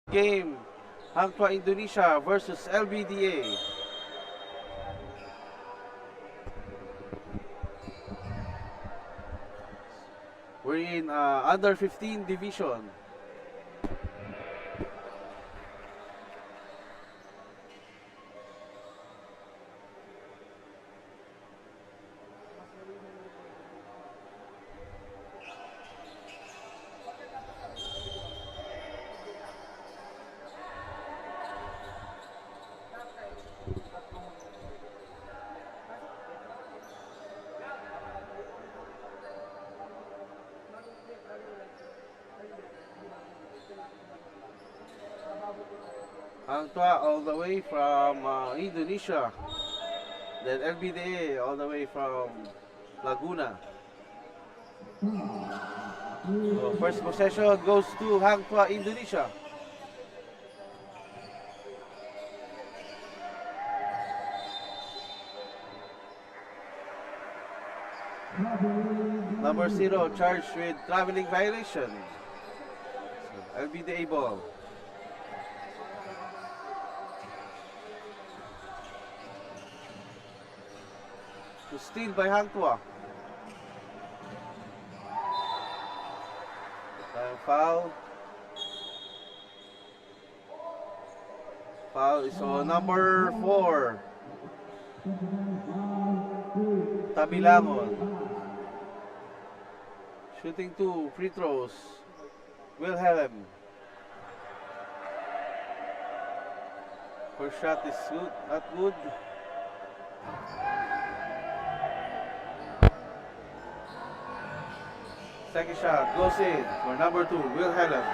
Game, Hang Tuah Indonesia versus LBDA. We're in under 15 division. Hang Tuah all the way from Indonesia. Then LBDA all the way from Laguna. So first possession goes to Hang Tuah Indonesia. Number 0 charged with traveling violation. So LBDA ball. To steal by Hang Tuah. Foul. Foul is on number 4. Tabilangon. Shooting 2 free throws. Wilhelm. First shot is good, not good. Second shot goes in for number 2, Wilhelm.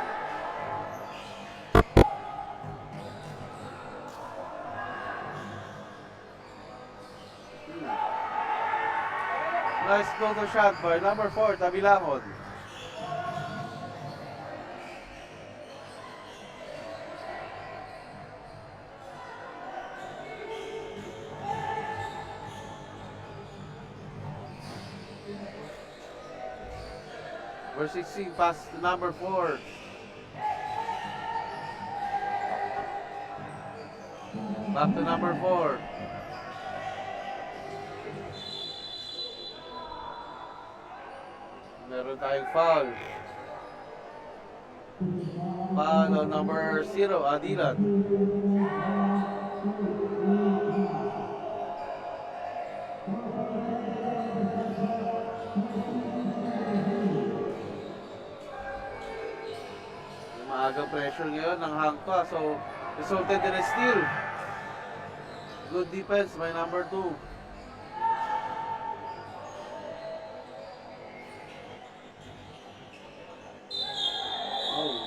Nice floater shot by number 4, Tabilangon. Number 16 pass to number 4. Back to number 4. Meron tayong foul. Foul on number 0, Adilan. Maaga pressure ngayon ng Hang Tuah, so resulted in a steal. Good defense by number 2.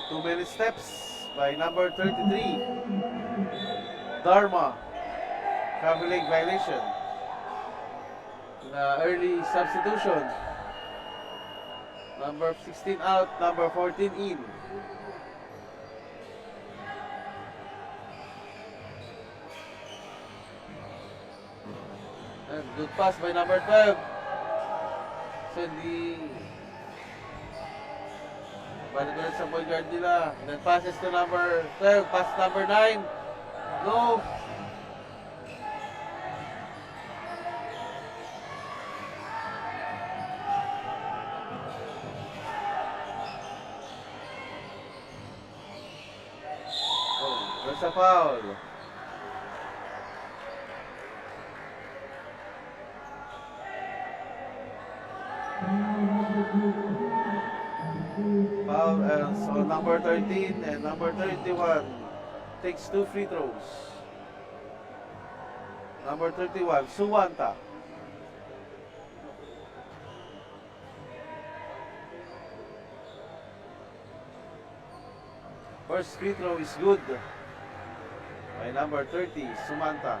Too many steps by number 33. Dharma. Traveling violation. Early substitution. Number 16 out, number 14 in. And good pass by number 12. Sandy. Balik ulit sa point guard nila. And then passes to number 12. Pass number 9. No. Oh, there's a foul. Foul so number 13 and number 31 takes 2 free throws. Number 31, Suwanta. First free throw is good by number 30, Sumanta.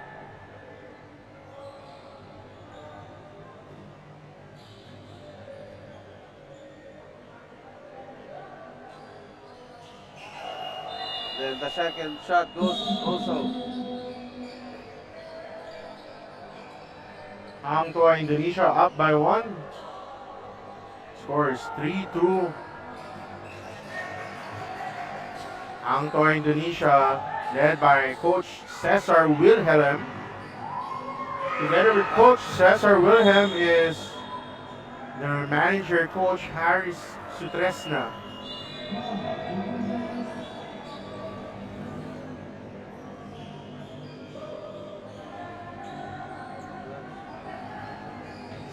Then the second shot goes also. Hang Tuah Indonesia up by 1. Scores 3-2. Hang Tuah Indonesia, led by Coach Cesar Wilhelm. Together with Coach Cesar Wilhelm is their manager, Coach Harris Sutresna.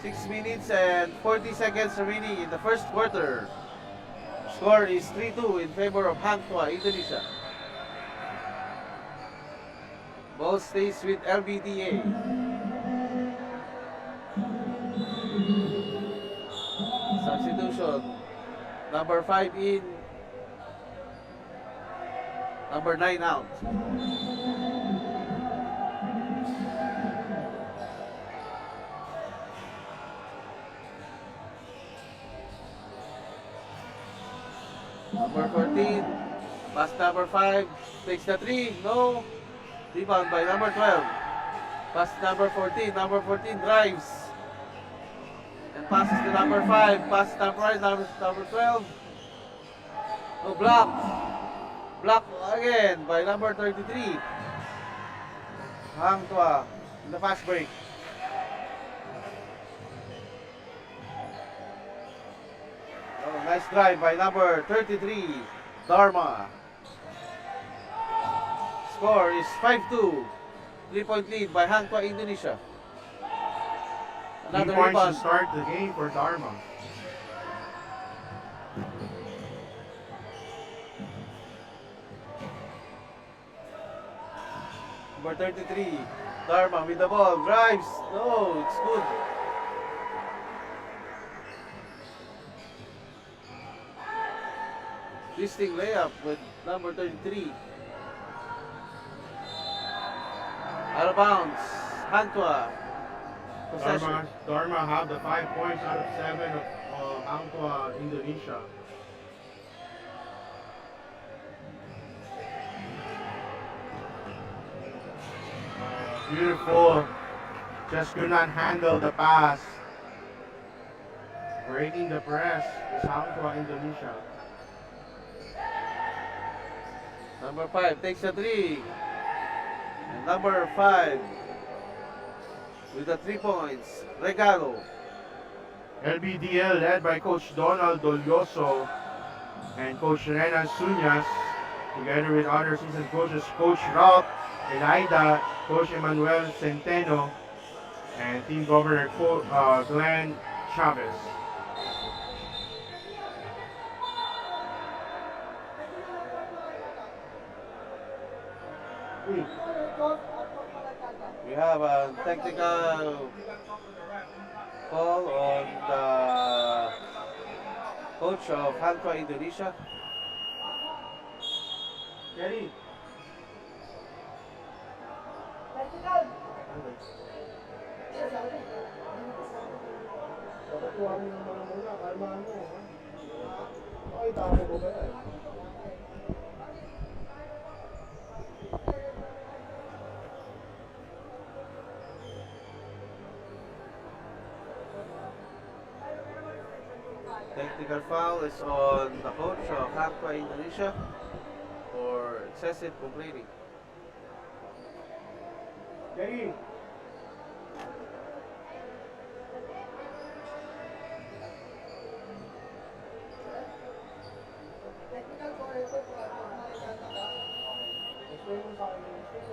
Six minutes and 40 seconds remaining in the first quarter. Score is 3-2 in favor of Hang Tuah Indonesia. Ball stays with LBDA. Substitution. Number 5 in. Number 9 out. Number 14, pass number 5, takes the 3, no. Rebound by number 12. Pass number 14 drives. And passes to number 5, pass number 5, number 12. No, block. Block again by number 33. Hang Tuah in the fast break. Oh, nice drive by number 33, Dharma. Score is 5-2. 3-point lead by Hang Tuah Indonesia. 3 Another points to rebound. start the game for Dharma. Number 33, Dharma with the ball. Drives. No, it's good. Twisting layup with number 33. Out of bounds. Hang Tuah. Possession. Dharma have the 5 points out of 7 of Hang Tuah Indonesia. Beautiful. Just could not handle the pass. Breaking the press is Hang Tuah Indonesia. Number 5 takes a 3. And number 5 with the 3 points. Regalo. LBDL led by Coach Donald Dolioso and Coach Renan Sunyas, together with other seasoned coaches, Coach Ralph Elida, Coach Emmanuel Centeno, and Team Governor Glenn Chavez. We have a technical call on the coach of Hang Tuah Indonesia. Jerry. Technical foul is on the coach of Hang Tuah Indonesia for excessive complaining. Jerry.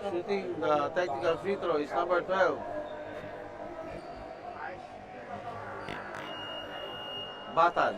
Shooting the technical free throw is number 12. Batan.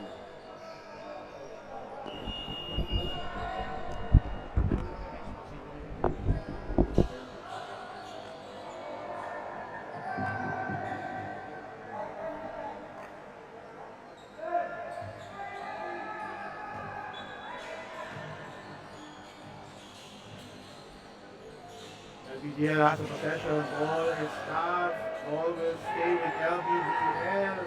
LBDL has a possession. Ball is stopped. Ball will stay with LBDL.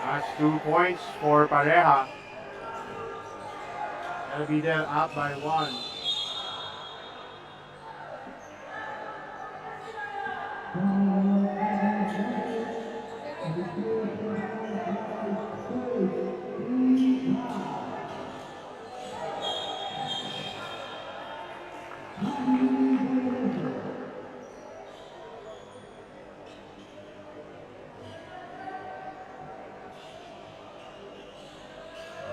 That's 2 points for Pareja. LBDL up by 1.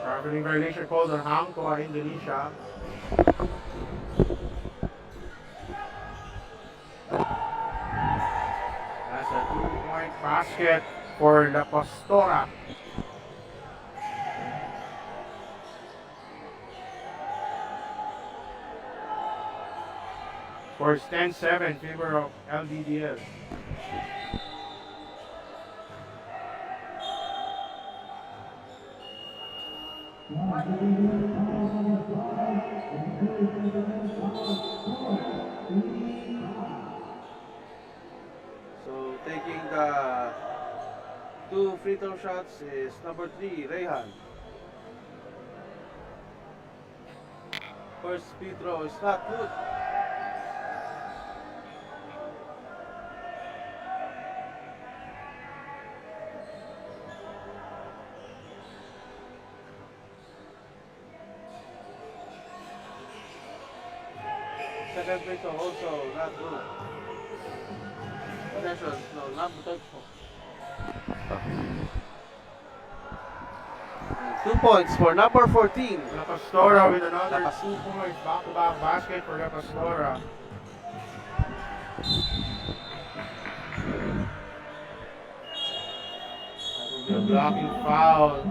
Traveling violation called on Hang Tuah, Indonesia. That's a 2-point basket for La Pastora. Scores 10-7 in favor of LBDL. So taking the 2 free throw shots is number 3, Rayhan. First free throw is not good. Second free throw also not good. Possession, no, not touchable. 2 points for number 14. La Pastora with another La Pas- 2 points, back-to-back basket for La Pastora. The blocking foul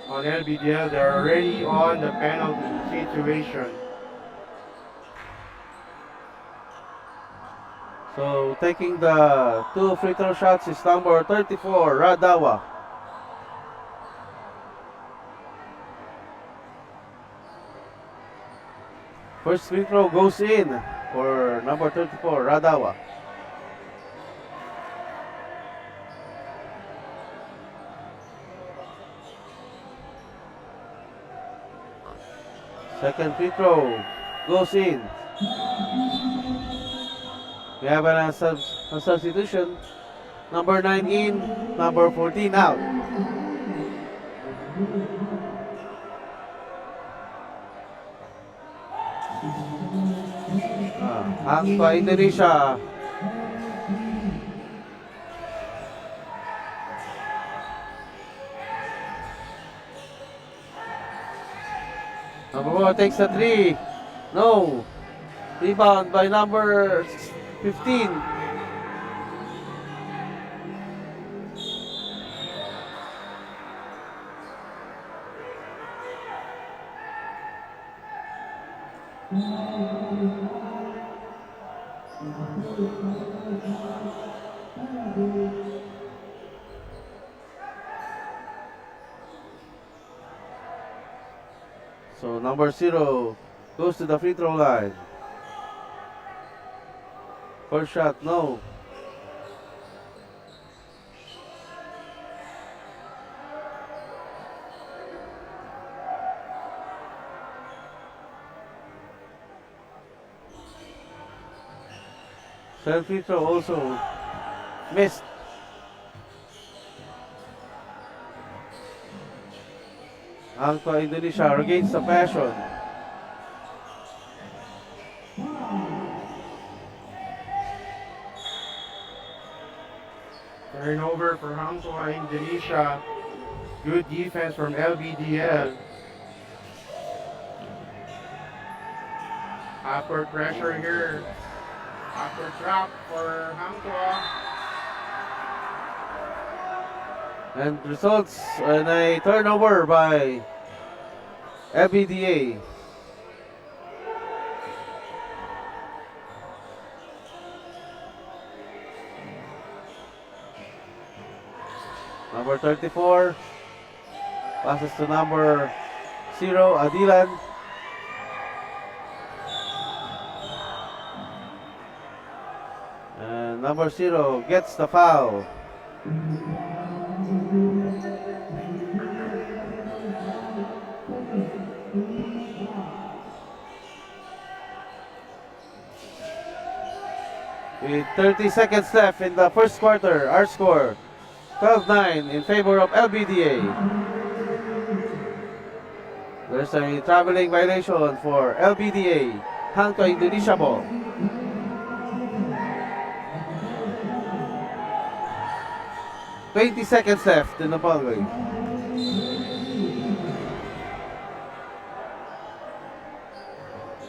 on LBDL. They're already on the penalty situation. So taking the 2 free throw shots is number 34, Radawa. First free throw goes in for number 34, Radawa. Second free throw goes in. We have a substitution. Number 9 in, number 14 out. Hang Tuah, Indonesia. Number 4 takes the 3. No. Rebound by number 15. So number 0 goes to the free throw line. First shot, no. Second free throw also missed. Hang Tuah, Indonesia regains the possession. Turnover for Hang Tuah, Indonesia. Good defense from LBDL. Upward pressure here. Upward trap for Hang Tuah. And results in a turnover by FBDA. Number 34 passes to number 0, Adilan. And number 0 gets the foul. With 30 seconds left in the first quarter, our score 12-9 in favor of LBDA. There's a traveling violation for LBDA. Hang to Indonesia ball. $20 left in the ball game.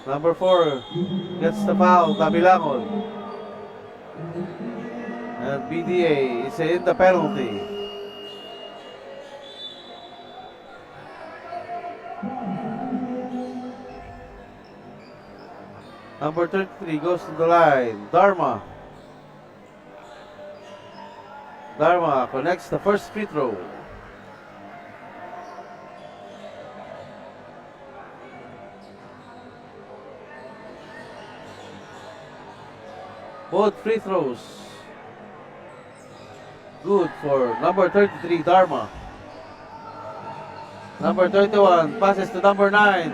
Number 4 gets the foul, Tabilangon. And BDA is in the penalty. Number 33 goes to the line, Dharma. Dharma connects the first free throw. Both free throws good for number 33, Dharma. Number 21 passes to number 9.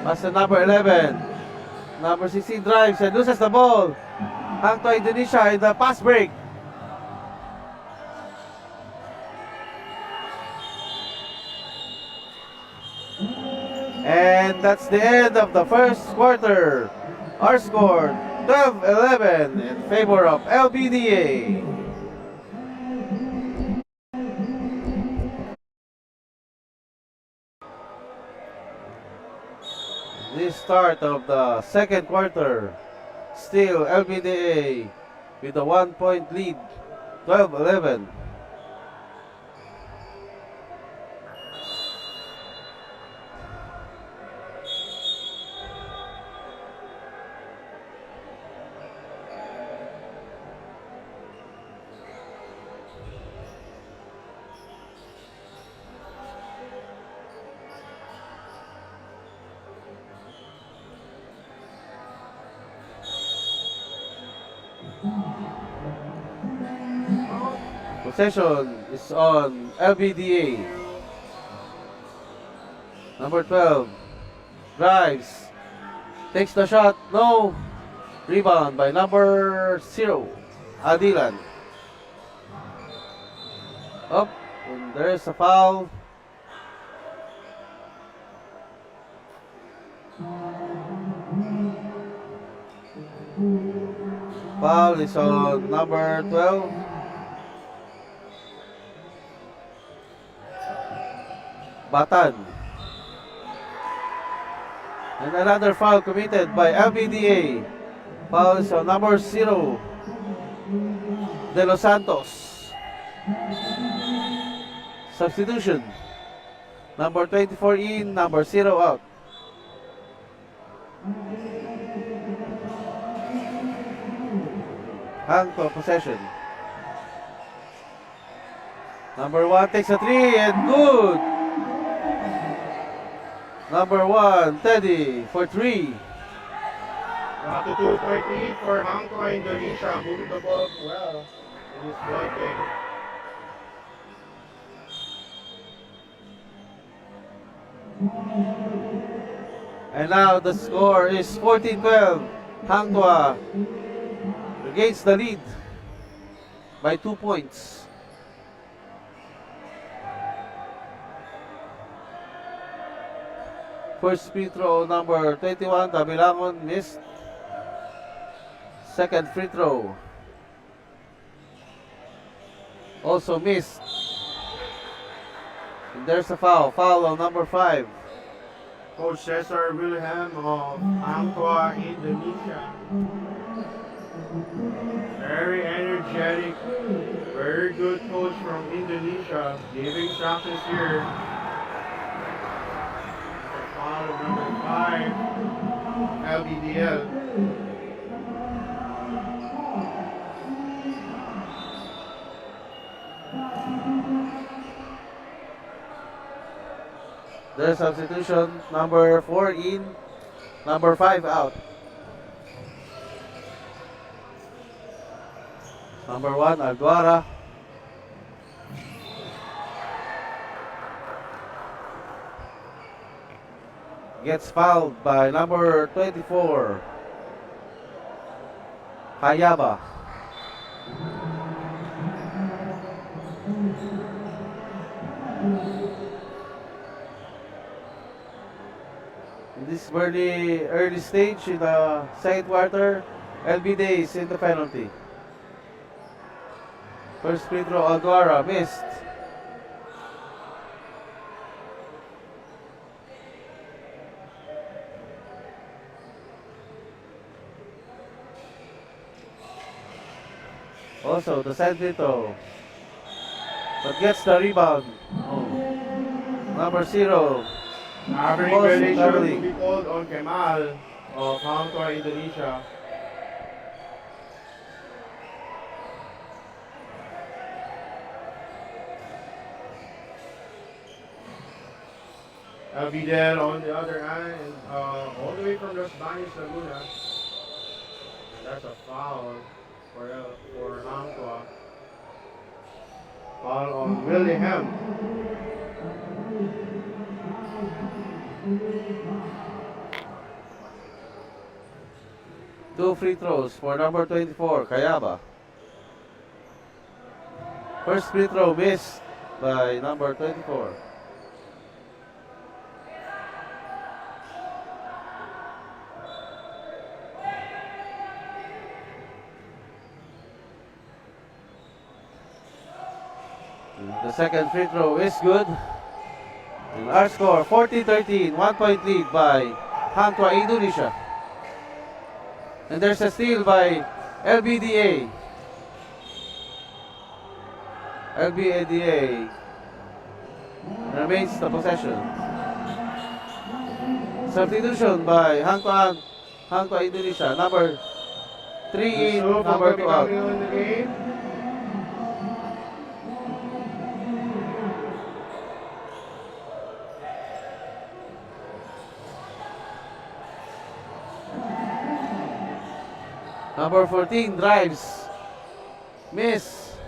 Pass to number 11. Number 16 drives and loses the ball. Hang to Indonesia in the pass break. And that's the end of the first quarter. Our score 12-11 in favor of LBDA. The start of the second quarter, still LBDA with a 1-point lead, 12-11. Possession is on LBDA. Number 12 drives, takes the shot, no. Rebound by number 0, Adilan. Up, and there's a foul. Foul is on number 12. Batan. And another foul committed by LBDA. Foul is on number 0, De Los Santos. Substitution. Number 24 in, number 0 out. Hang to possession. Number 1 takes a 3 and good. Number 1, Teddy for 3. Not a 2-point lead for Hang Tuah Indonesia. Moving the ball well in this ball game. And now the score is 14-12. Hang Tuah regains the lead by 2 points. First free throw, number 21, Tabilangon missed. Second free throw, also missed. And there's a foul. Foul on number 5. Coach Cesar Wilhelm of Hang Tuah Indonesia. Very energetic, very good coach from Indonesia, giving instructions here. Foul number 5, LBDL. There's substitution, number 4 in, number 5 out. Number 1, Alguara. Gets fouled by number 24. Kayaba. In this very early stage in the second quarter, LBD is in the penalty. First free throw, Alduara missed. Also, the second free throw, but gets the rebound. Number 0. Average Boss, violation to traveling. be called on Kemal of Hang Tuah Indonesia. Vidal on the other hand, all the way from Los Baños, Laguna. That's a foul for Hang Tuah. Foul on Willingham. Two free throws for number 24, Kayaba. First free throw missed by number 24. The second free throw is good. And our score 14-13, 1 point lead by Hang Tuah Indonesia. And there's a steal by LBDA. LBDA remains the possession. Substitution by Hang Tuah Indonesia. Number 3 in, Yusuf number will be 2 out. coming on the game. Number 14 drives. Miss.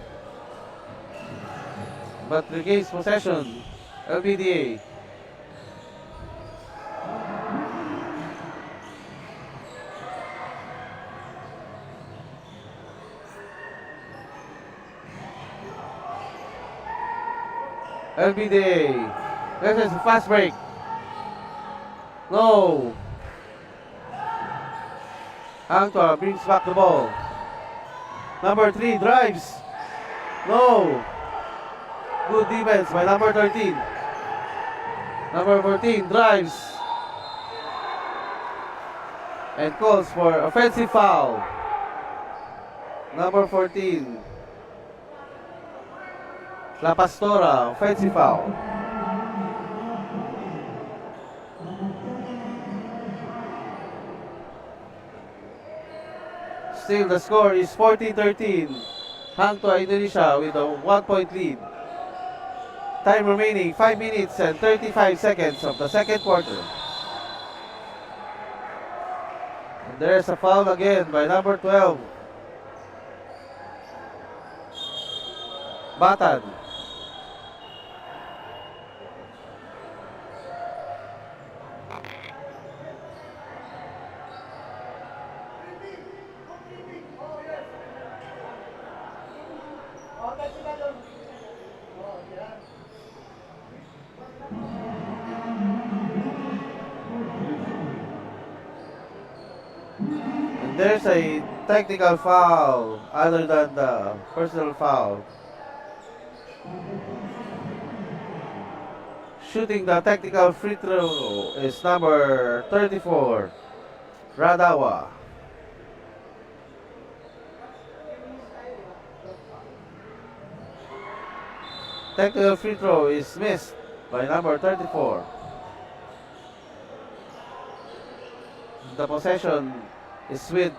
But regains possession. LBDA. LBDA. This is a fast break. No. Hang Tuah brings back the ball. Number 3 drives. No. Good defense by number 13. Number 14 drives. And calls for offensive foul. Number 14. La Pastora, offensive foul. Still, the score is 14-13. Hang Tuah Indonesia with a 1 point lead. Time remaining 5 minutes and 35 seconds of the second quarter. And there's a foul again by number 12. Batan. And there's a technical foul other than the personal foul. Shooting the technical free throw is number 34, Radawa. Technical free throw is missed by number 34. The possession is with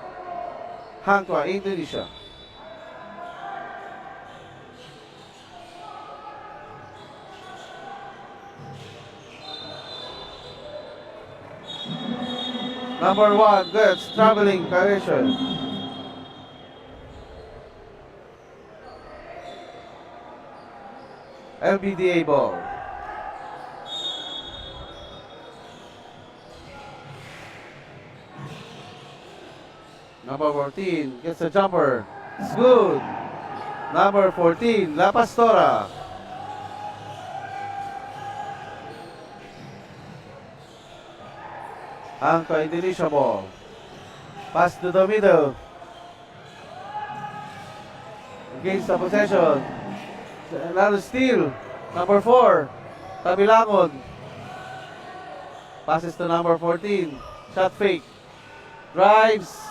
Hang Tuah Indonesia. Number 1 gets traveling correction. LBDA ball. Number Number 14 gets a jumper. It's good. Number 14, La Pastora. Angka Indonesia ball. Pass to the middle. Against the possession. Another steal. Number 4, Tabilangon. Passes to number 14. Shot fake. Drives.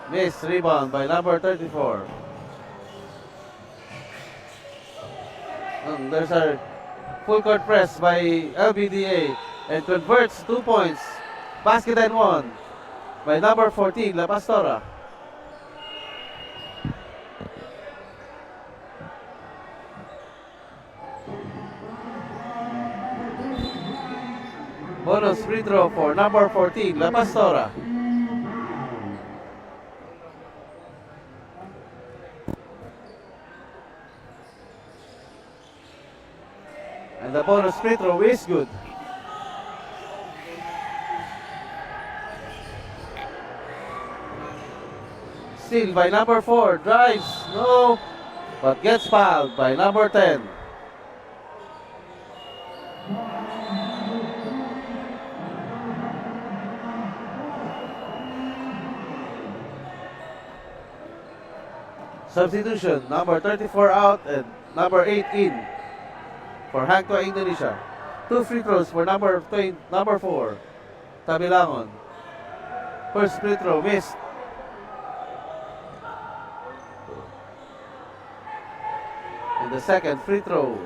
Miss. Rebound by number 34. And there's a full court press by LBDA and converts 2 points. Basket and 1 by number 14, La Pastora. Bonus free throw for number 14, La Pastora. And the bonus free throw is good. Steal by number 4, drives, no, but gets fouled by number 10. Substitution, number 34 out and number 8 in for Hang Tuah Indonesia. 2 free throws for number 4, Tabilangon. First free throw missed. And the second free throw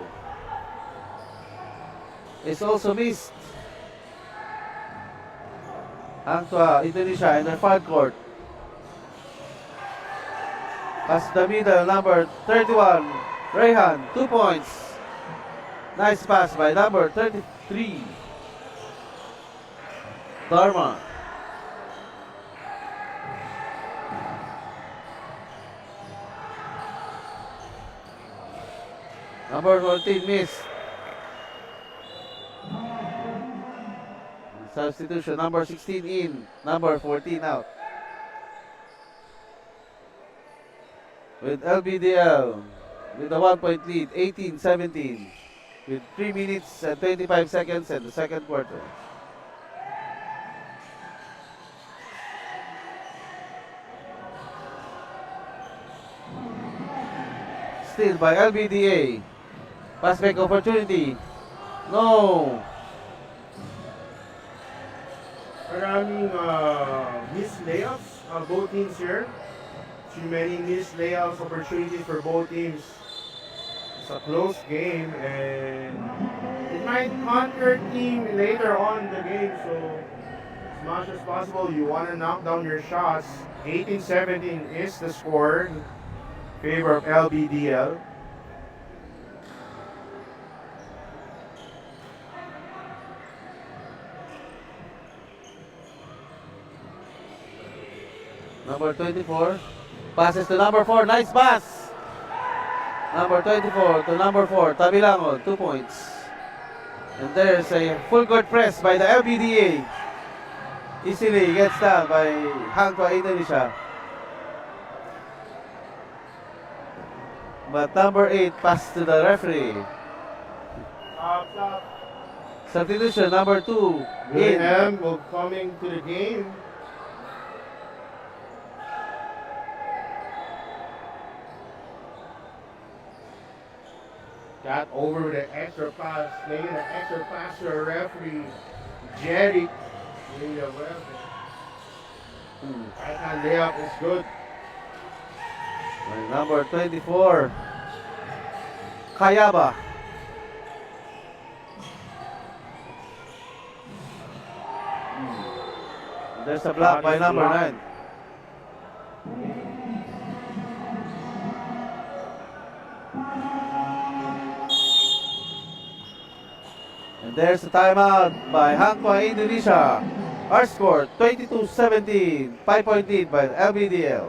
is also missed. Hang Tuah Indonesia in their front court. Pass the middle, number 31, Rehan, 2 points. Nice pass by number 33, Dharma. Number 14 missed. Substitution, number 16 in, number 14 out. With LBDL with a 1-point lead, 18-17, with 3 minutes and 25 seconds in the second quarter. Steal by LBDA. Pass back opportunity. No. Maraming missed layups both teams here. Too many missed layups opportunities for both teams. It's a close game and it might conquer team later on in the game. So as much as possible, you want to knock down your shots. 18-17 is the score in favor of LBDL. Number 24 passes to number 4. Nice pass. Number 24 to number 4. Tabilangon, 2 points. And there's a full court press by the LBDA. Easily gets down by Hang Tuah Indonesia. But number 8 pass to the referee. Substitution, number 2 in. Wilhelm will coming to the game. Got over with an extra pass, laying an extra pass to the referee, Jerry. Right hand layup is good. And number 24, Kayaba. There's a block by number 9. And there's a timeout by Hang Tuah Indonesia. Our score, 22-17. 5-point lead by LBDL.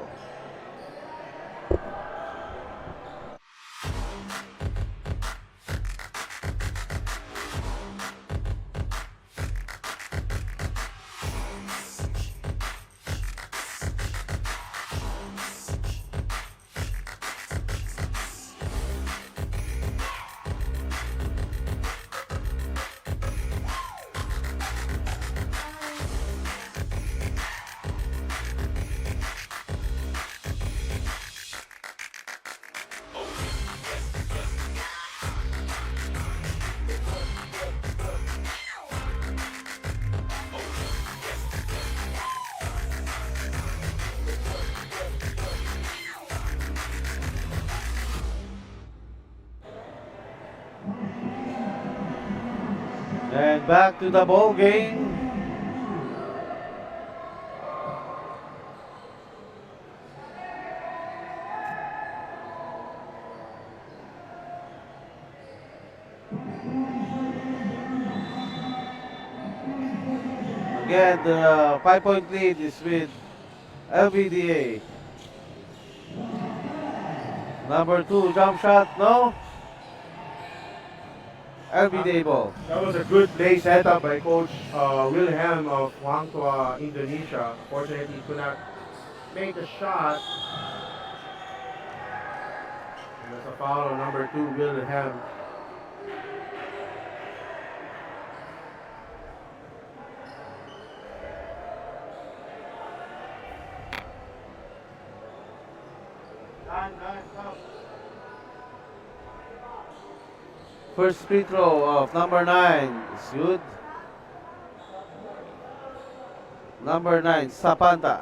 And back to the ball game. Again, the 5-point lead is with LBDA. Number 2 jump shot, no. LBDA ball. That was a good play set up by Coach Wilhelm of Hang Tuah, Indonesia. Fortunately, he could not make the shot. And there's a foul on number 2, Wilhelm. First free throw of number 9 is good. Number 9, Sapanta.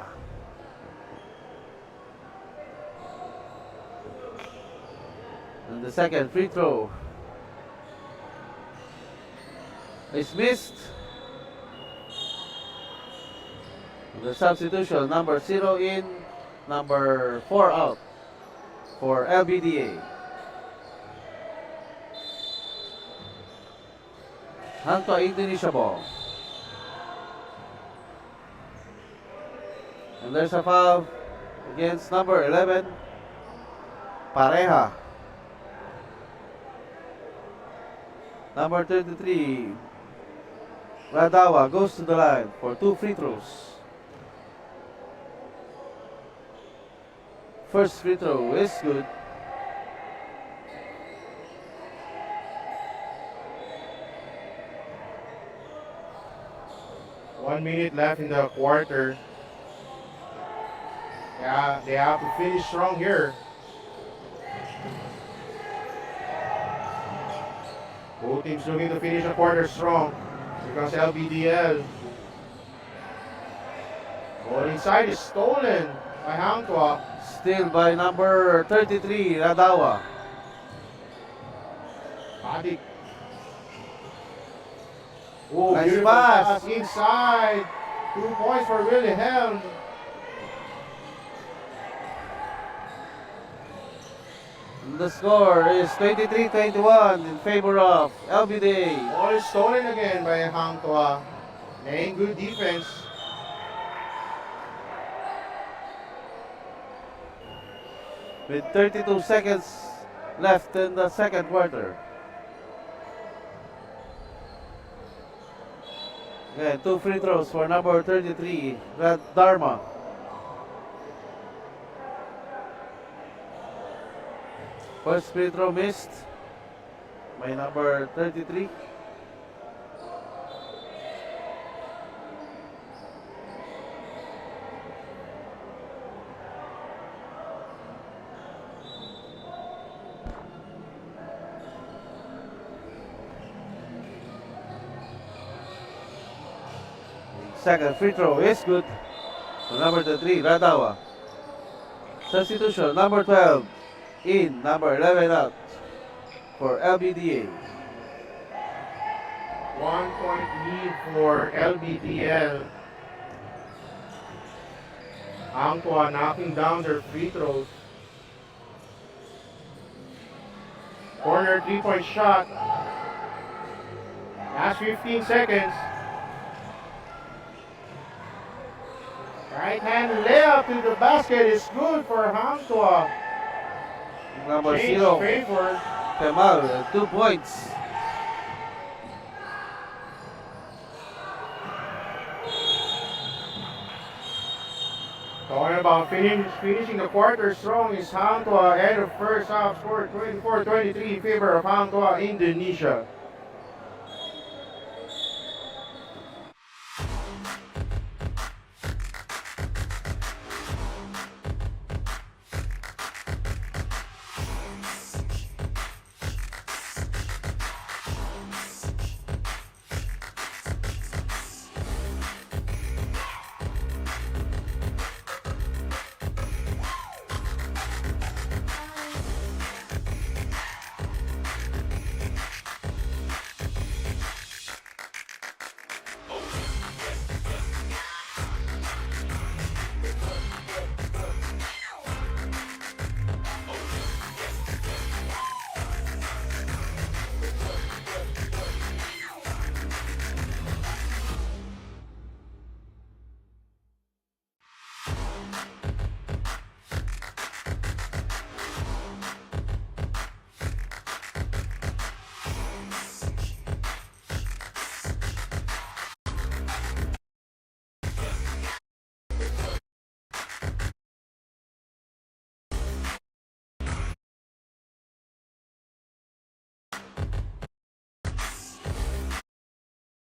And the second free throw is missed. The substitution, number 0 in, number 4 out for LBDA. Hang Tuah Indonesia ball. And there's a foul against number 11, Pareha. Number 33, Radawa goes to the line for 2 free throws. First free throw is good. One minute left in the quarter. Yeah, they have to finish strong here. Both teams looking to finish the quarter strong because LBDL. Ball inside is stolen by Hang Tuah. Still by number 33, Radawa. Adik. Oh, Nice beautiful pass. pass inside. 2 points for Wilhelm. The score is 23-21 in favor of LBDA. Ball is stolen again by Hang Tuah. Playing good defense. With 32 seconds left in the second quarter. Again, 2 free throws for number 33, Dharma. First free throw missed by number 33. Second free throw is good. To number 3, Radawa. Substitution, number 12 in, number 11 out for LBDA. 1 point lead for LBDL. Hang Tuah knocking down their free throws. Corner 3-point shot. Last 15 seconds. Right hand layup to the basket is good for Hang Tuah. Number Change 0, favor. Kemal, 2 points. Talking about finishing the quarter strong is Hang Tuah ahead of first half score 24-23 in favor of Hang Tuah Indonesia.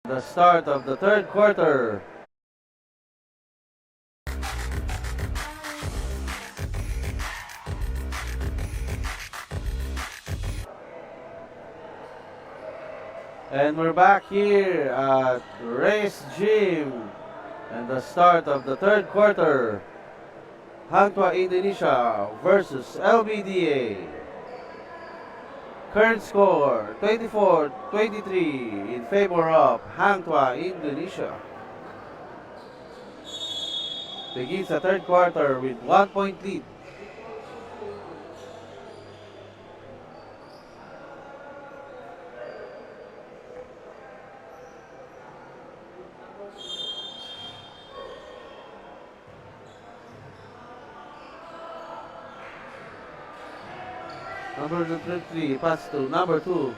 The start of the third quarter. And we're back here at Race Gym and the start of the third quarter. Hang Tuah Indonesia versus LBDA. Current score 24-23 in favor of Hang Tuah Indonesia. Begins the third quarter with 1-point lead. Number 23, pass to number 2.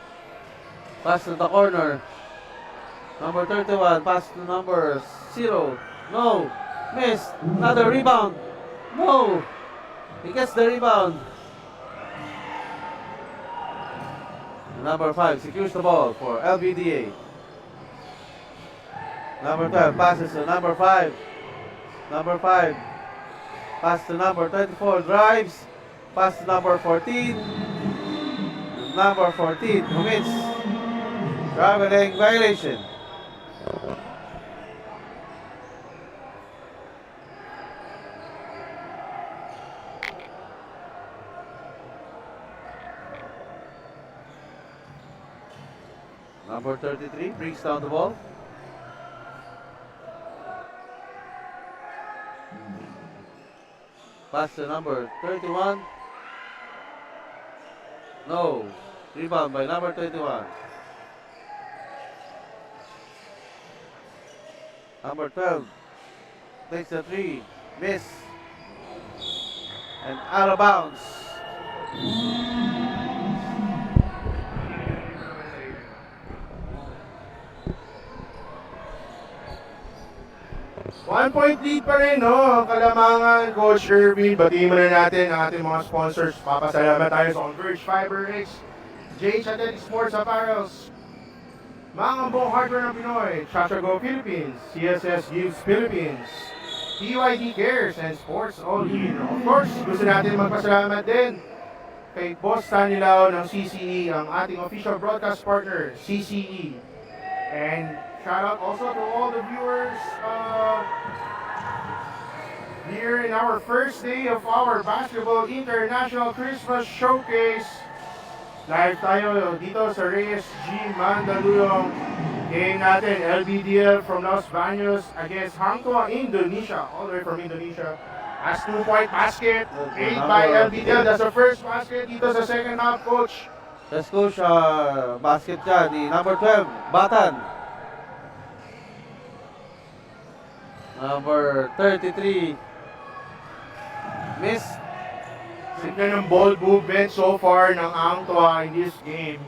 Pass to the corner. Number 31, pass to number 0. No, missed. Another rebound. No, he gets the rebound. Number 5 secures the ball for LBDA. Number 12 passes to number 5. Number 5 pass to number 24, drives. Pass to number 14. Number 14 commits traveling violation. Number 33 brings down the ball. Pass to number 31. No. Rebound by number 21. Number 12 takes the 3. Miss. And out of bounds. 1-point lead pa rin, no? Kalamangan, Coach Irvin. Batiin muna natin ang ating mga sponsors. Papasalamat tayo sa Converge Fiber X, JH Athletic Sports Apparels, Mga Buong Hardware ng Pinoy, Chachago Philippines, CSS Youth Philippines, PYD Cares, and Sports All In. Of course, gusto natin magpasalamat din kay Boss Tanilao ng CCE, ang ating official broadcast partner, CCE. And shout out also to all the viewers here in our first day of our Basketball International Christmas Showcase. Live tayo dito sa Reyes G. Mandaluyong. Game natin, LBDL from Los Baños against Hang Tuah Indonesia, all the way from Indonesia. As 2-point basket made by LBDL. That's the first basket dito sa second half, Coach. Let's go basket dyan ni number 12, Batan. Number 33, miss. Tingnan ng ball movement so far ng Hang Tuah in this game.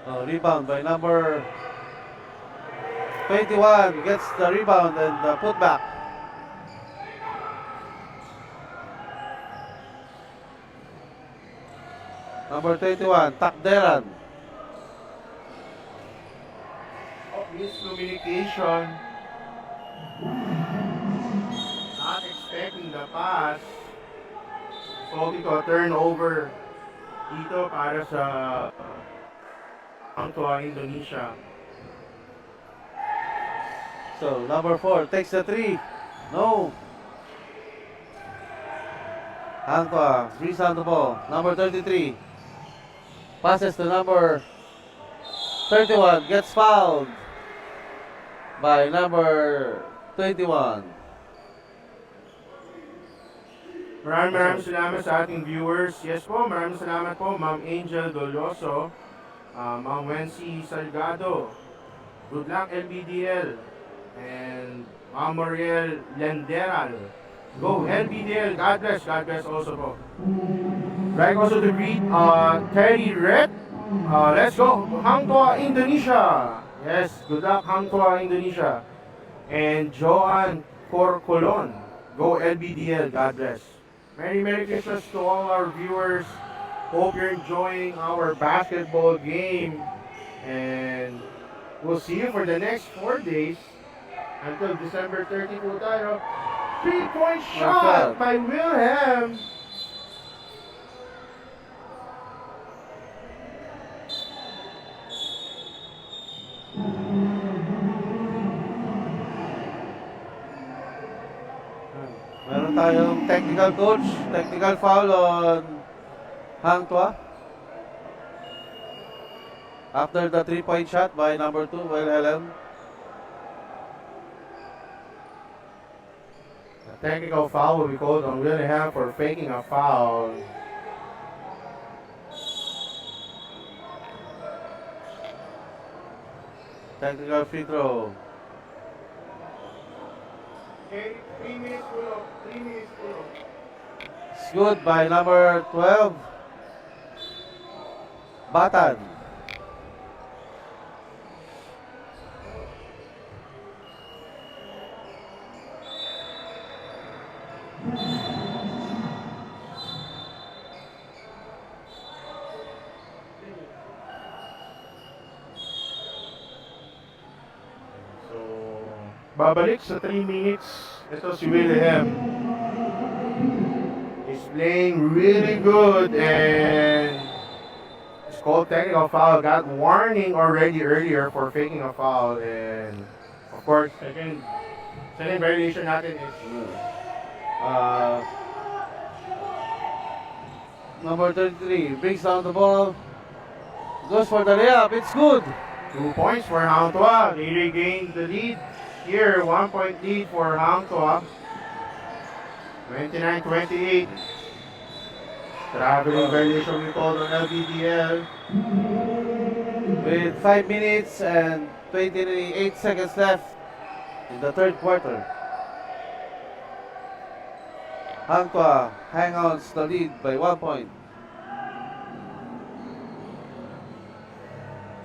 Rebound by number 21, gets the rebound and the putback. Number 21, Takderan. Miscommunication. Not expecting the pass. So ito, turnover dito para sa Hang Tuah Indonesia. So, number 4 takes the 3. No. Hang Tuah brings down the ball. Number 33 passes to number 31. Gets fouled by number 21. Maraming salamat sa ating viewers. Yes po, maraming salamat po, Ma'am Angel Doloso, Ma'am Wency Salgado. Good luck, LBDL. And Ma'am Moriel Lenderal. Go, LBDL. God bless also po. Like also to greet Terry Red. Let's go, Hang Tuah Indonesia. Yes, good luck, Hang Tuah Indonesia. And Joan Corcolon. Go, LBDL. God bless. Merry Christmas to all our viewers. Hope you're enjoying our basketball game. And We'll see you for the next 4 days until December 30 po tayo. 3-point shot by Wilhelm. Meron tayong technical coach, technical foul on Hang Tua. After the 3-point shot by number 2, Wilhelm. A technical foul will be called on Wilhelm for faking a foul. Technical free throw. Okay, 3 minutes pull-up. 3 minutes pull-up. It's good by number 12, Batan. So, babalik sa 3 minutes. Ito si Wilhelm. He's playing really good and it's called technical foul. Got warning already earlier for faking a foul, and of course, second violation natin is Number 33 brings down the ball. Goes for the layup. It's good. 2 points for Hang Tua. They regained the lead here. 1 point lead for Hang Tua. 29-28. Traveling violation we called on LBDL. With 5 minutes and 28 seconds left in the third quarter. Hang Tua hang on the lead by 1 point.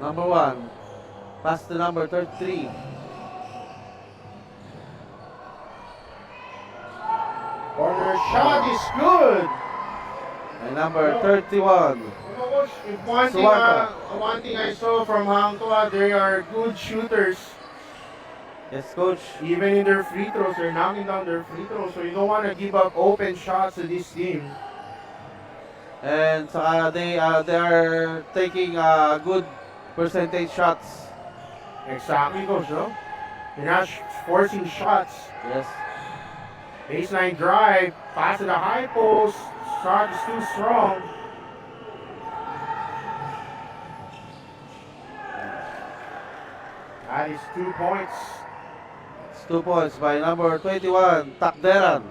Number 1, pass to number 33. Corner shot is good. And number 31, If one thing I saw from Hang Tua, they are good shooters. yes coach. Even in their free throws, they're knocking down their free throws. So you don't want to give up open shots to this team. And they are taking good percentage shots. Exactly, coach, no? They're not forcing shots. Yes. Baseline drive, pass to the high post. Shot is too strong. That is 2 points. It's 2 points by number 21, Takderan.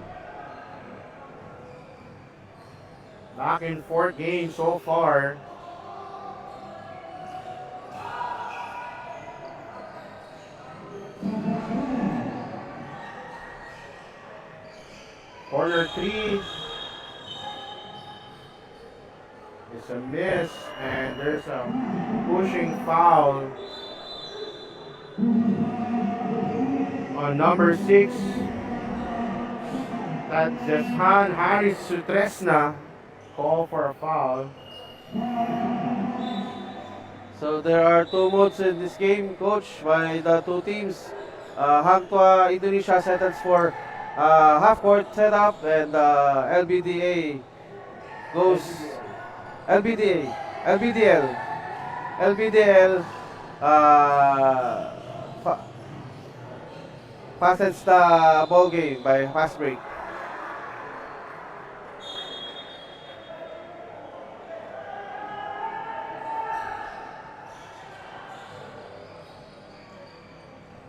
Back in 4 games so far. Corner 3 is a miss, and there's a pushing foul on number 6. That's Jeshan Harris Sutresna. Call for a foul. So there are 2 modes in this game, coach, by the 2 teams. Hang Tua Indonesia settles for half-court setup, and LBDL passes the ball game by fast break.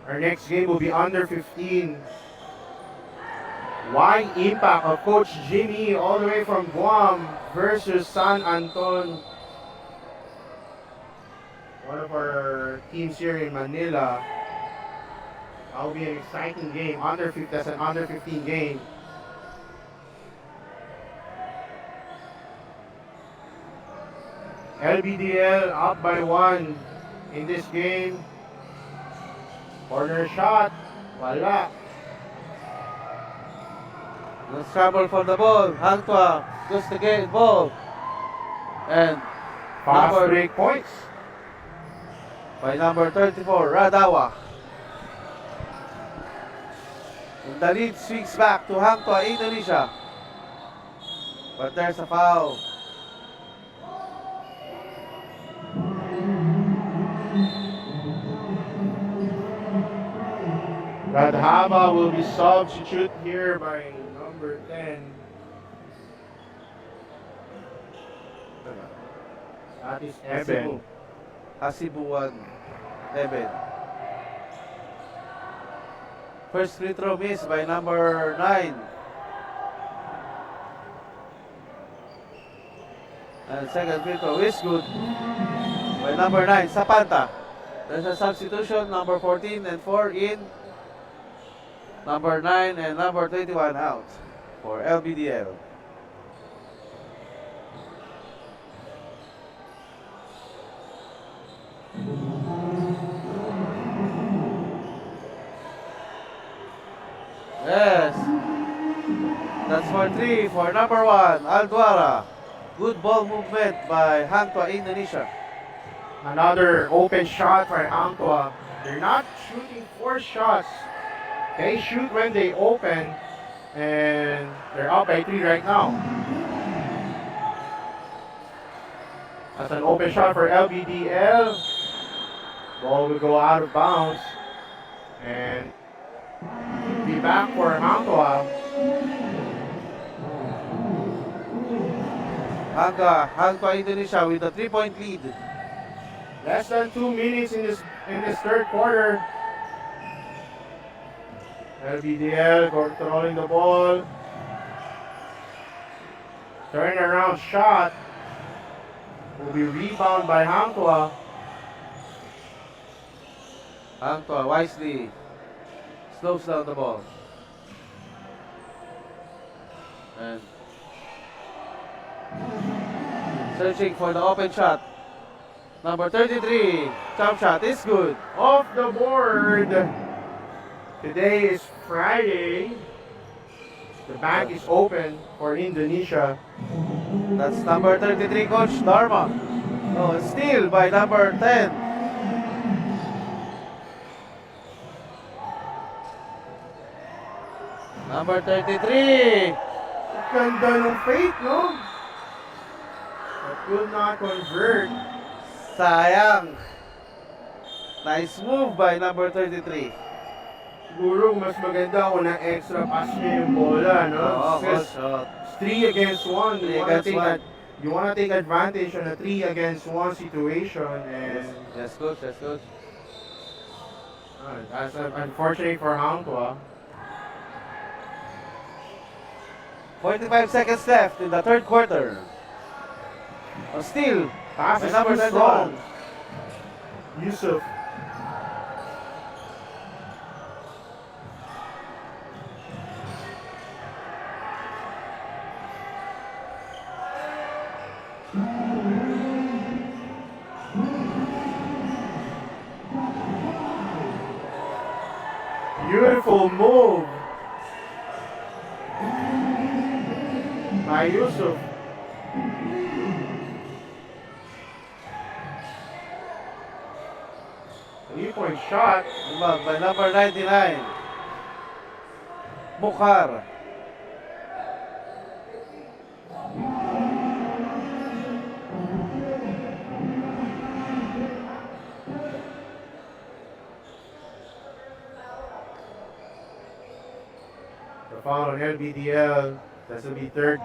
Our next game will be under 15. Wide impact of Coach Jimmy all the way from Guam versus San Anton. One of our teams here in Manila. That will be an exciting game. That's an under 15 game. LBDL up by 1 in this game. Corner shot. Wala. The scramble for the ball. Hang Tua goes to get involved. And Fast number break points. by number 34, Radawa. And the lead swings back to Hang Tuah, Indonesia. But there's a foul. Radhava will be substitute here by number 10. That is Eben. Hasibuan, Eben. First free throw miss by number 9. And second free throw is good by number 9, Sapanta. There's a substitution, number 14 and 4 in. Number 9 and number 21 out for LBDL. Yes. That's for 3 for number 1, Alduara. Good ball movement by Hang Tuah, Indonesia. Another open shot for Hang Tuah. They're not shooting 4 shots. They shoot when they open, and they're up by 3 right now. That's an open shot for LBDL. Ball will go out of bounds, and be back for Hang Tuah. Hang Tuah, Indonesia with a 3-point lead. Less than 2 minutes in this third quarter. LBDL controlling the ball. Turnaround shot will be rebounded by Hang Tuah. Hang Tuah wisely slows down the ball. And searching for the open shot. Number 33, jump shot is good. Off the board. Today is Friday. The bank is open for Indonesia. That's number 33, Coach Dharma. Oh, steal by number 10. Number 33. Ganda ng fake, no? But could not convert. Sayang. Nice move by number 33. Siguro mas maganda kung na-extra pass niya yung bola, no? Oh, good Because shot. it's 3 against 1. Three against one. You want to take advantage on a 3 against 1 situation, and Yes, coach. Yes, coach. that's unfortunate for Hang Tuah. 45 seconds left in the third quarter. Oh, steal. Pass By is number too strong. 21. Yusuf. Beautiful move by Yusuf. Three-point shot. By number 99. Mukhar. The foul on LBDL. This will be third.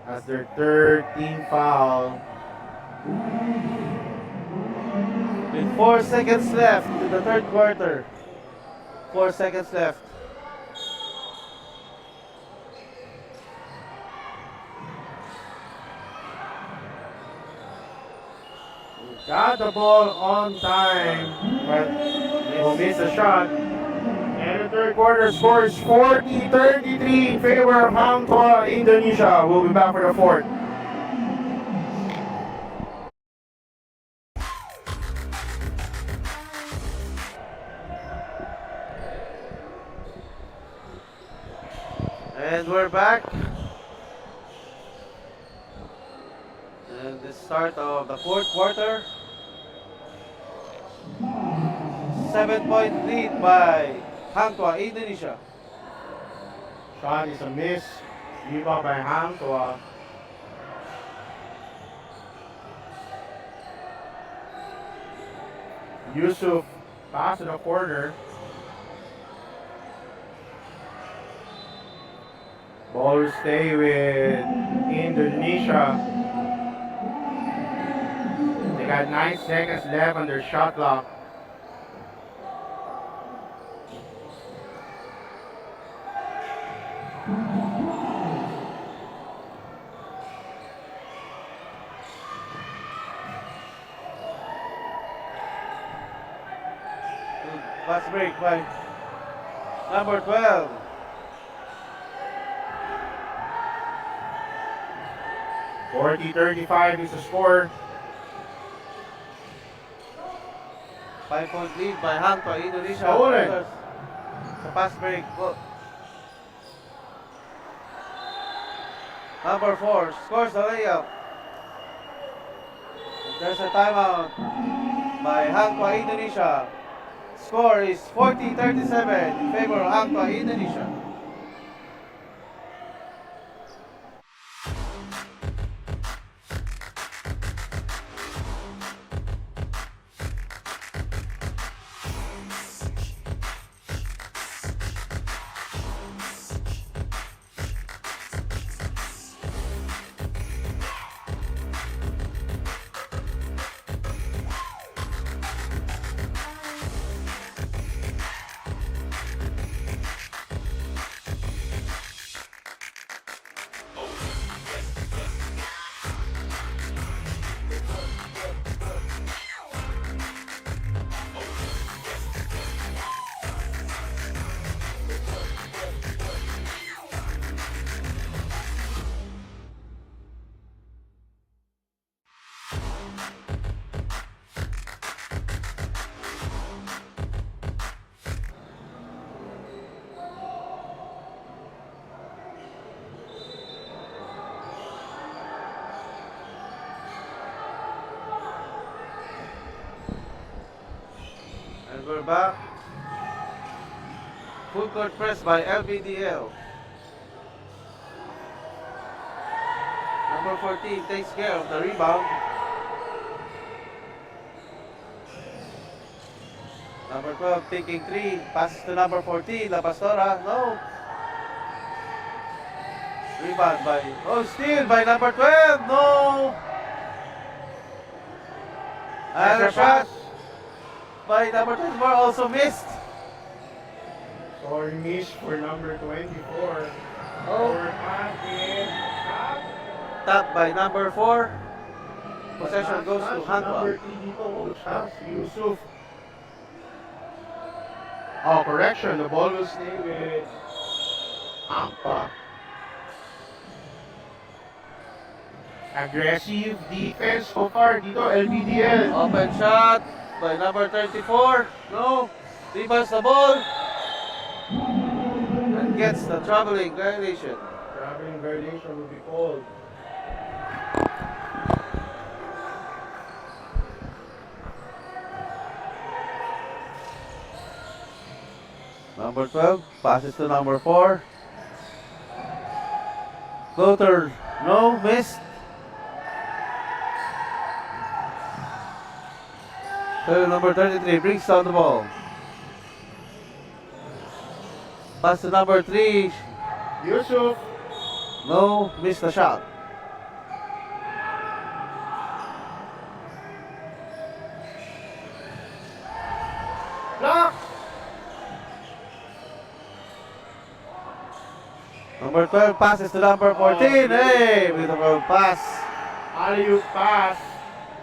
That's their third team foul. With 4 seconds left in the third quarter. 4 seconds left. Got the ball on time, but will miss a shot. And the third quarter score is 40-33 in favor of Hang Tuah, Indonesia. We'll be back for the fourth. And we're back. And the start of the fourth quarter. 7-point lead by Hang Tuah, Indonesia. Shot is a miss. Rebound by Hang Tuah. Yusuf pass to the corner. Ball will stay with Indonesia. They got 9 seconds left on their shot clock. Fast break by number 12. Forty 35 is the score. 5-point lead by Hang Tuah, Indonesia. Stolen. Sa fast break. Go. Number 4 scores the layup. And there's a timeout by Hang Tuah, Indonesia. Score is 40-37 in favor of Hang Tuah, Indonesia. And we're back. Full court press by LBDL. Number 14 takes care of the rebound. Number 12 taking 3. Passes to number 14, La Pastora. No. Rebound by, steal by number 12. No. And a shot by number 24 also missed. Sorry, miss for number 24. Oh. Tap by number 4. Possession goes to Hang Tuah. Yusuf. Oh, correction. The ball will stay with Hang Tuah. Aggressive defense so far dito, LBDL. Open shot by number 34. No. Rebounds the ball. And gets the traveling violation. Traveling violation will be called. Number 12 passes to number 4. Floater. No. Missed. So number 33 brings down the ball. Pass to number 3. Yusuf. No. Missed the shot. Block. Number 12 passes to number 14. Hey, beautiful pass. Alley-oop pass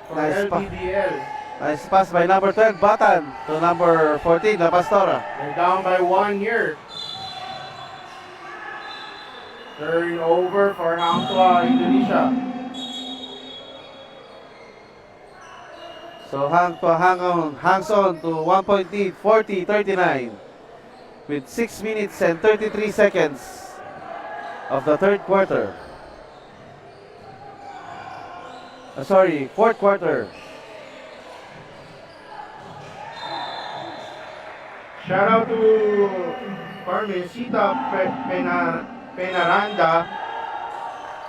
for Nice pass. LBDL. Nice pass by number 12, Batan, to number 14, La Pastora. They're down by 1 here. Turnover for Hang Tuah, Indonesia. So Hang Tuah hangs on to 1-point lead, 40-39, with 6 minutes and 33 seconds of the third quarter. Fourth quarter. Shout out to Carmencita Penaranda.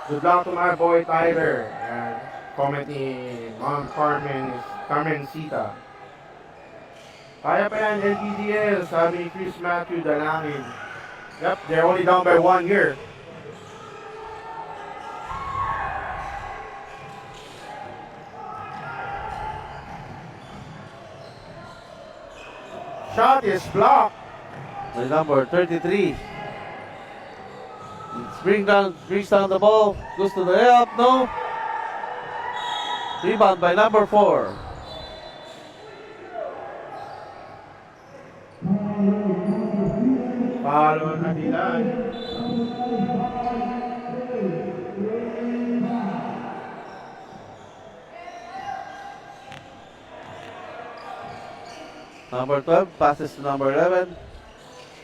Good luck to my boy Tyler. And commenting on Carmencita. Kaya pa yan, LPDL, sabi ni Chris Matthew Dalangin. Yep, they're only down by 1 year. Shot is blocked. By number 33. Brings down the ball. Goes to the layup. No. Rebound by number 4. Palo na Dilan. Number 12 passes to number 11.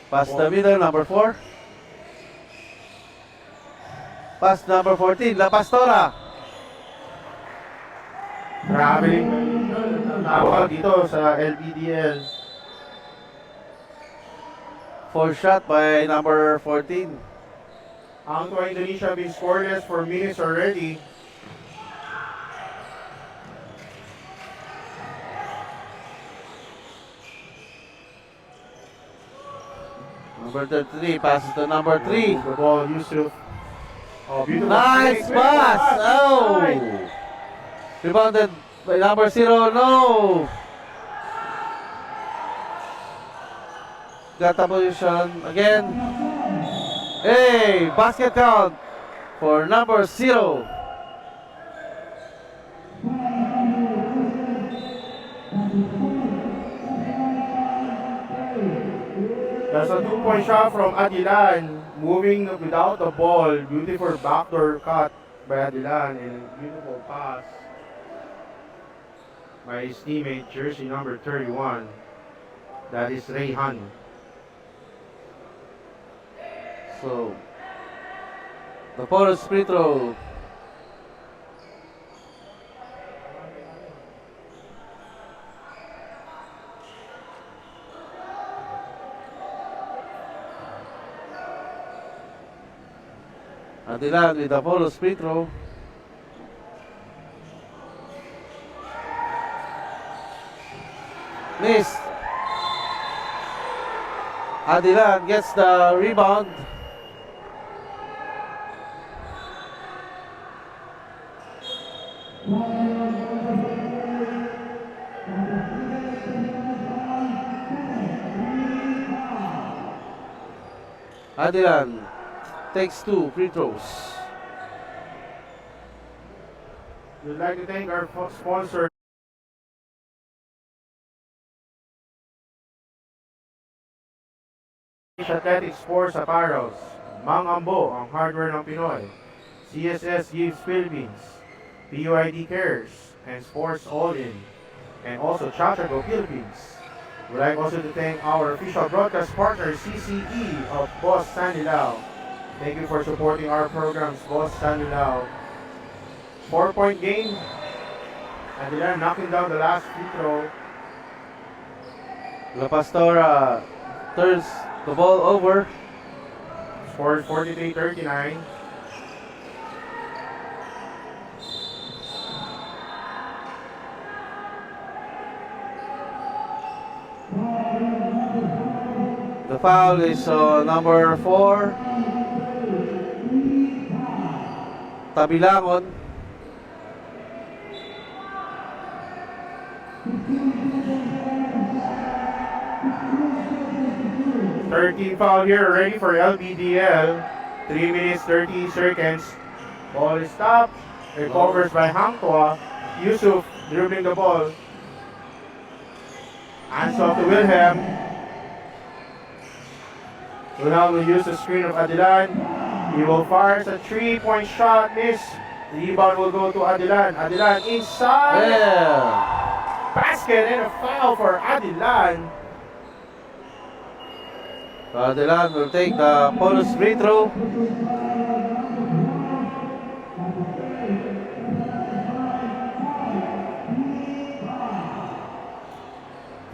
Pass the middle, number 4. Pass number 14, La Pastora. Traveling tawag dito sa LPDL. 4 shot by number 14. Ang Tua Indonesia been scoreless for minutes already. Number 33 passes to number 3. The ball, Yusuf. Oh, beautiful. Nice Great pass! Oh! Nice. Rebounded by number 0. No! Got a position again. Hey! Basket count for number 0. That's a 2-point shot from Adilan. Moving without the ball. Beautiful backdoor cut by Adilan. And a beautiful pass by his teammate, jersey number 31. That is Rayhan. So, the bonus free throw. Adilan with the bonus free throw. Missed. Adilan gets the rebound. Adilan takes 2 free throws. We'd like to thank our sponsor, Athletic Sports Apparels, Mang Ambo, ang hardware ng Pinoy, CSS Gives Philippines, PUID Cares, and Sports All-In, and also Chachago Philippines. We'd like also to thank our official broadcast partner, CCE of Boss Sanilao. Thank you for supporting our programs, Boss Sanilao. 4-point game, and they're knocking down the last free throw. La Pastora turns the ball over. Score is 43-39. The foul is number 4. Tabilangon. Foul here, ready for LBDL. 3 minutes 30 seconds. Ball is stopped. Recovers by Hang Tua. Yusuf dribbling the ball. Hands off to Wilhelm. Wilhelm will use the screen of Adilan. He will fire a 3-point shot. Miss. The rebound will go to Adilan. Adilan inside. Yeah. Basket and a foul for Adilan. Adilan will take the bonus free throw.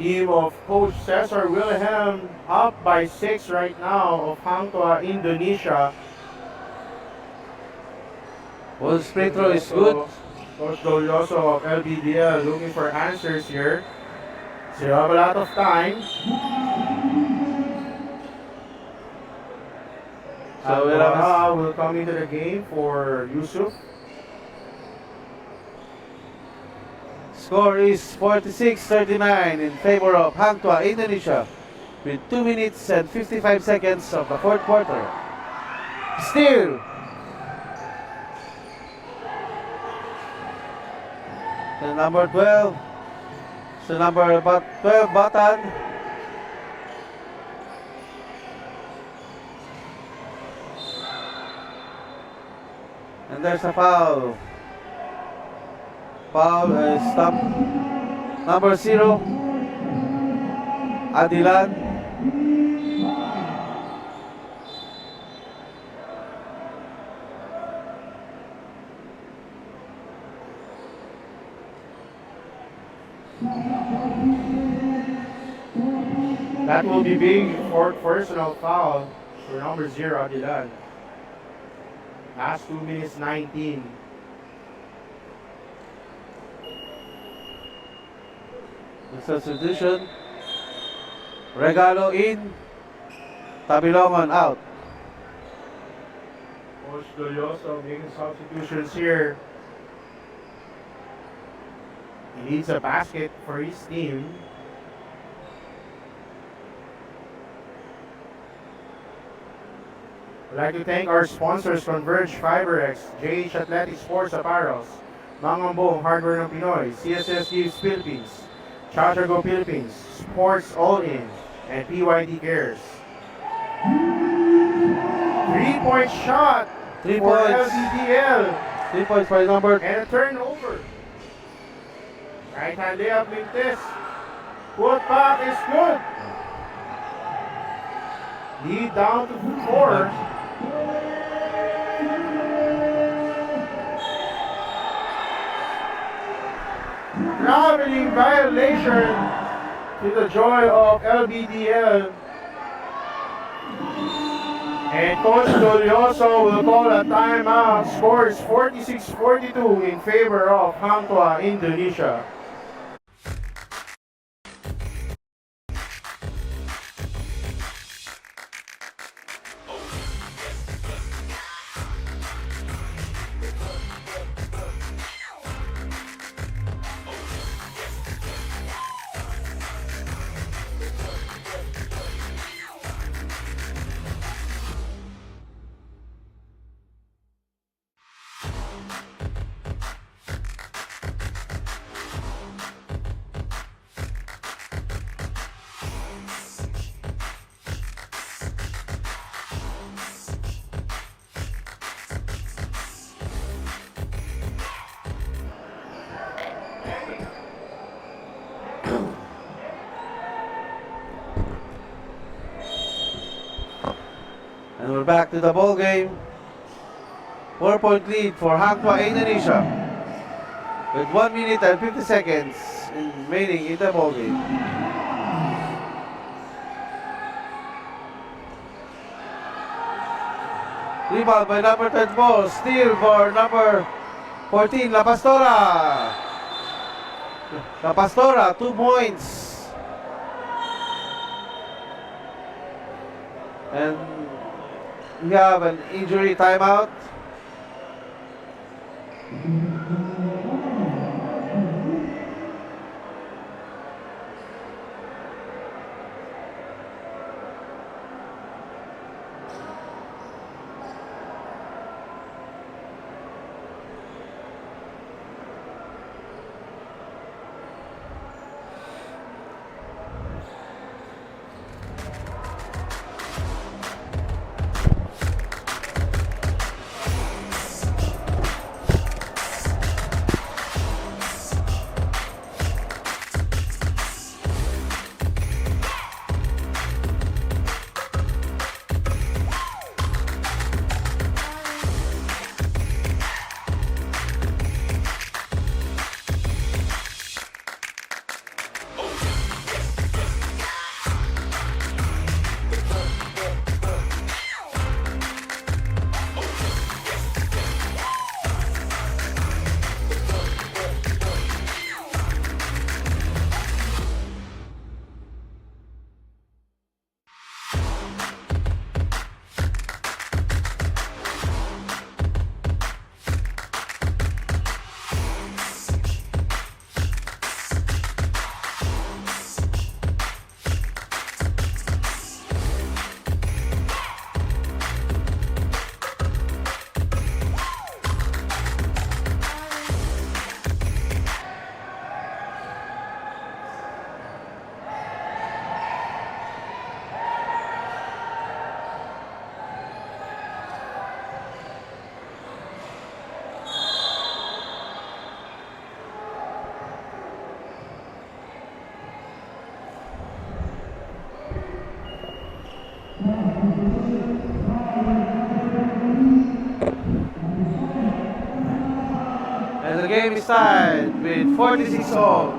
Team of Coach Cesar Wilhelm up by 6 right now of Hang Tuah, Indonesia. Well, spray throw is good. Coach Dolioso of LBDL looking for answers here. So you have a lot of time. So Al will come into the game for Yusuf. Score is 46-39 in favor of Hang Tuah, Indonesia, with 2 minutes and 55 seconds of the fourth quarter. Steal! The number 12. So number 12, Batan. And there's a foul. Foul is stop. Number 0, Adilan. That will be big for personal foul for number 0, Adilan. Last 2 minutes 19. The substitution. Regalo in. Tabilongan out. Coach Dolioso making substitutions here. He needs a basket for his team. I'd like to thank our sponsors, Converge FiberX, JH Athletic Sports Apparels, Mangambong Hardware ng Pinoy, CSS Gives Philippines, Chachago Philippines, Sports All In, and PYD Cares. 3-point shot 3 for points. LBDL 3 points by number. and a turnover. Right hand layup, Mintes. Put back is good. Lead down to 4. Traveling violation to the joy of LBDL. And Coach Dolioso will call a timeout. Score is 46-42 in favor of Hang Tuah, Indonesia. And we're back to the ball game. 4-point lead for Hang Tuah, Indonesia, with 1 minute and 50 seconds remaining in the ball game. Rebound by number 24. Steal for number 14, La Pastora. La Pastora, 2 points. And we have an injury timeout. the game is tied with 46 all.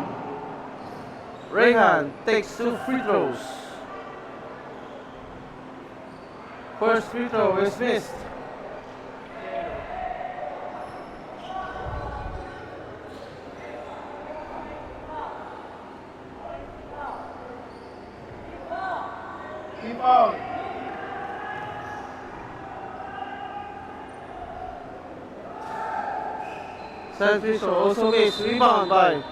Rayhan takes 2 free throws. First free throw is missed. Keep out. Second free throw also missed. Rebound by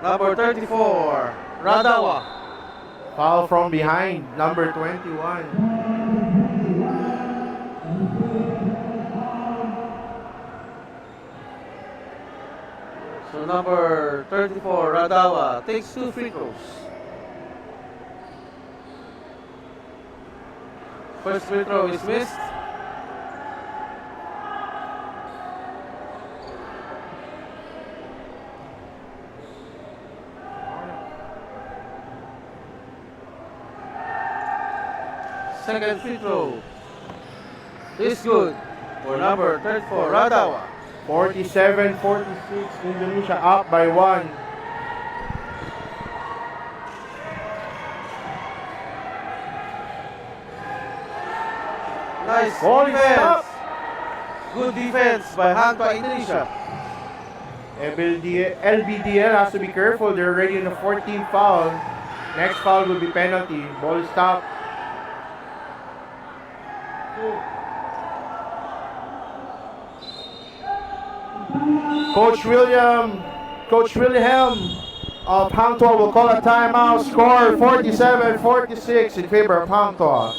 number 34, Radawa. Foul from behind, number 21. So number 34, Radawa, takes 2 free throws. First free throw is missed. Second free throw is good for number 34, Radawa. 47-46, Indonesia up by 1. Nice Ball is defense. up. Good defense by Hang Tuah Indonesia. LBDL has to be careful. They're already in the 14th foul. Next foul will be penalty. Ball is stopped. Coach William of Hang Tuah will call a timeout. Score 47-46 in favor of Hang Tuah.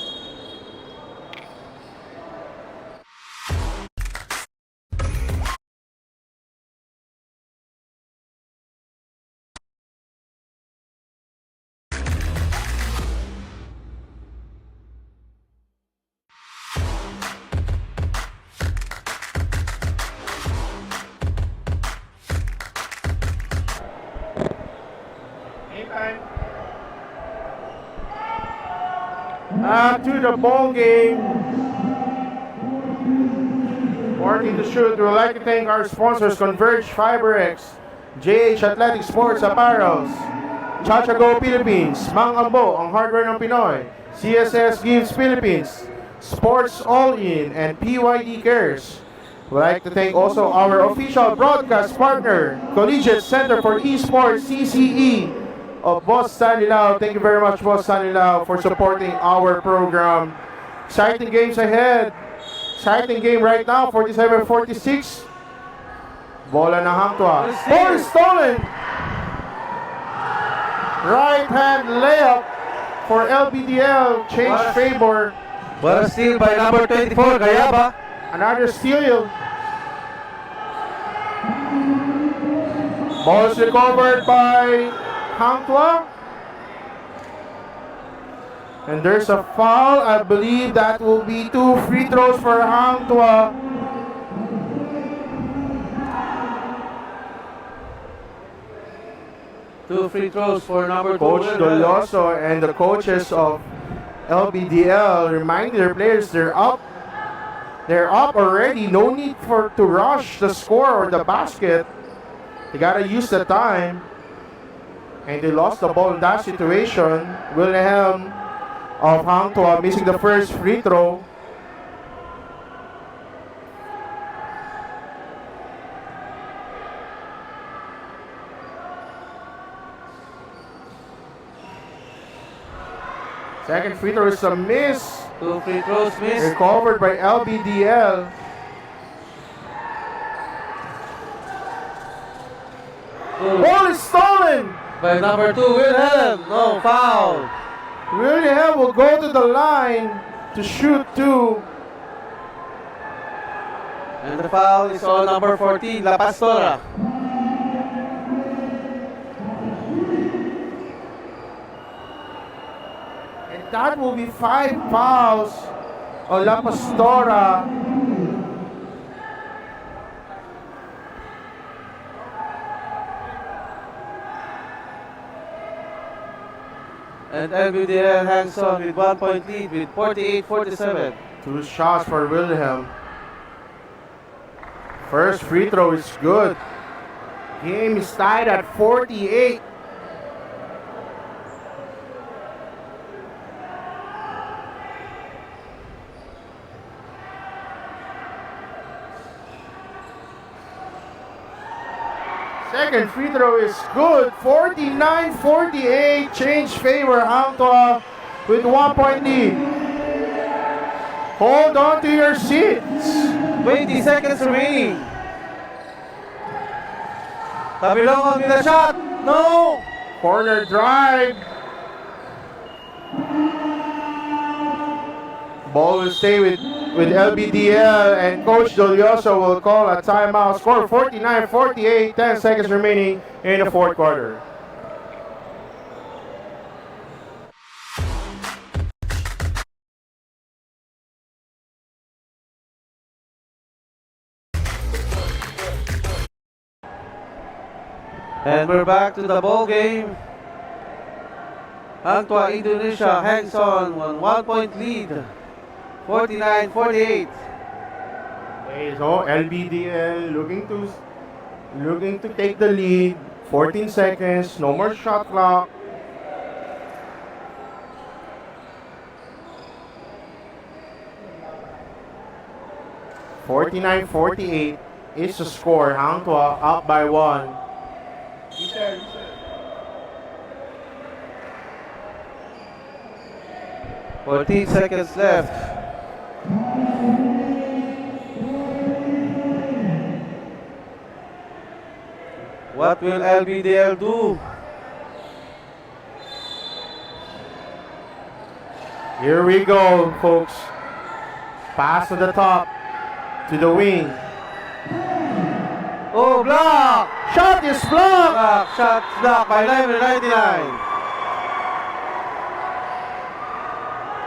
To the ball game. 14 to shoot. We would like to thank our sponsors, Converge FiberX, JH Athletic Sports Apparels, Chachago Philippines, Mang Ambo, ang hardware ng Pinoy, CSS Gives Philippines, Sports All In, and PYD Cares. We'd like to thank also our official broadcast partner, Collegiate Center for Esports, CCE, of Boss Stanley Lau. Thank you very much, Boss Stanley Lau, for supporting our program. Exciting games ahead. Exciting game right now, 47-46. Bola na Hang Tuah. Ball is stolen. Right hand layup for LBDL. Change favor. What a steal by number 24, Gayaba. Another steal. Ball is recovered by Hang Tuah. And there's a foul. I believe that will be 2 free throws for Hang Tuah. Two free throws for number 2. Coach Doloso and the coaches of LBDL reminding their players they're up. They're up already. No need to rush the score or the basket. They gotta use the time. And they lost the ball in that situation. Wilhelm of Hang Tuah missing the first free throw. Second free throw is a miss. 2 free throws missed. Recovered by LBDL. Ball is stolen. By number 2, Wilhelm. No foul. Wilhelm will go to the line to shoot 2. And the foul is on number 14, La Pastora. And that will be 5 fouls on La Pastora. And LBDL hangs on with 1 point lead with 48-47. 2 shots for Wilhelm. First free throw is good. Game is tied at 48. Second free throw is good. 49-48. Change favor Antwa with 1-point lead. Hold on to your seats. 20 seconds remaining. Tabilong with a shot. No! Corner drive. Ball will stay with LBDL, and Coach Dolioso will call a timeout. Score 49-48, 10 seconds remaining in the fourth quarter. And we're back to the ball game. Antwa Indonesia hangs on 1-point lead. 49-48. Okay, so LBDL looking to take the lead. 14 seconds, no more shot clock. (49-48) is the score. Antwa up by 1. 14 seconds left. What will LBDL do? Here we go, folks. Pass to the top, to the wing. Oh, block! Shot is blocked! Shot blocked by number 99.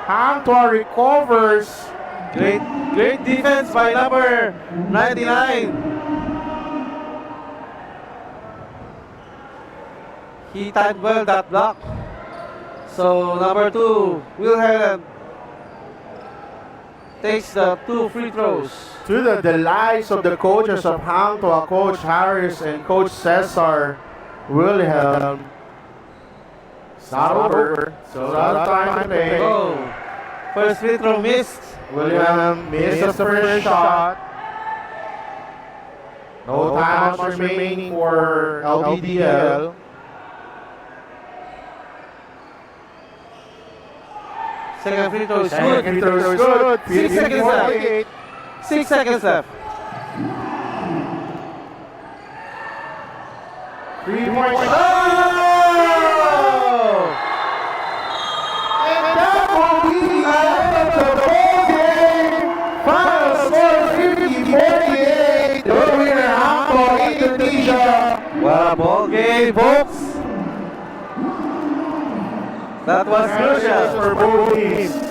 Antwa recovers. Great defense by number 99. He timed well that block. So number 2, Wilhelm takes the 2 free throws. To the delights of the coaches of Antwa, Coach Harris and Coach Cesar Wilhelm. It's not over. So not time to play. Oh, first free throw missed. Wilhelm misses the first shot. No timeouts remaining for LBDL. Second free throw is good. Second free throw is good. 6 seconds left. 6 seconds left. 3-point. Oh! And that will be the end of the ball game. Final score 50-48. The winner, Antwa Indonesia. What a ball game, folks. That was Congratulations crucial. for both teams.